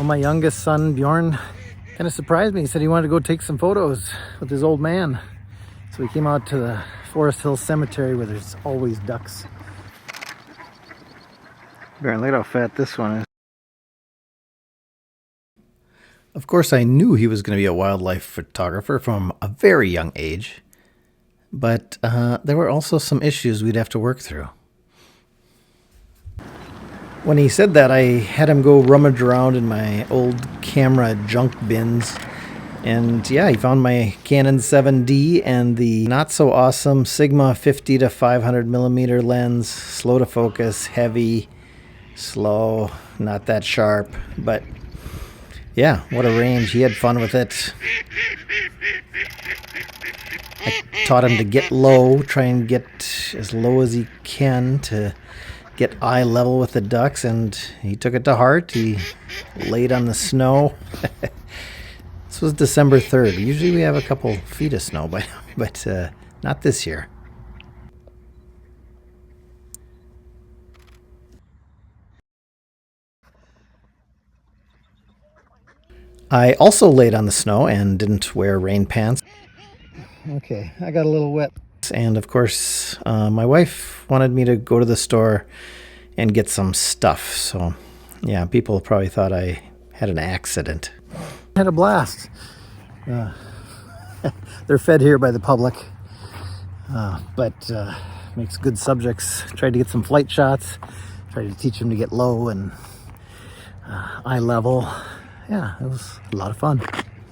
Well, my youngest son, Bjorn, kind of surprised me. He said he wanted to go take some photos with his old man. So we came out to the Forest Hill Cemetery where there's always ducks. Bjorn, look at how fat this one is. Of course, I knew he was going to be a wildlife photographer from a very young age, but there were also some issues we'd have to work through. When he said that, I had him go rummage around in my old camera junk bins, and yeah, he found my Canon 7D and the not-so-awesome Sigma 50 to 500 millimeter lens, slow to focus, heavy, slow, not that sharp, but yeah, what a range. He had fun with it. I taught him to get low, try and get as low as he can to get eye level with the ducks, and he took it to heart. He laid on the snow. This was December 3rd. Usually we have a couple feet of snow, but not this year. I also laid on the snow and didn't wear rain pants. Okay, I got a little wet. And of course, my wife wanted me to go to the store and get some stuff. So yeah, people probably thought I had an accident. I had a blast. They're fed here by the public, but makes good subjects. Tried to get some flight shots, tried to teach them to get low and eye level. Yeah, it was a lot of fun.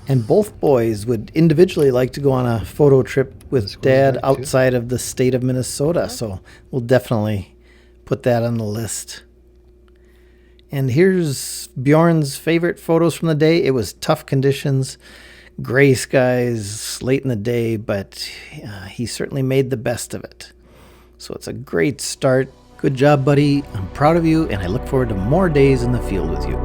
And both boys would individually like to go on a photo trip with Dad outside of the state of Minnesota, so we'll definitely put that on the list. And here's Bjorn's favorite photos from the day. It was tough conditions, gray skies late in the day, but he certainly made the best of it. So it's a great start. Good job, buddy. I'm proud of you, and I look forward to more days in the field with you.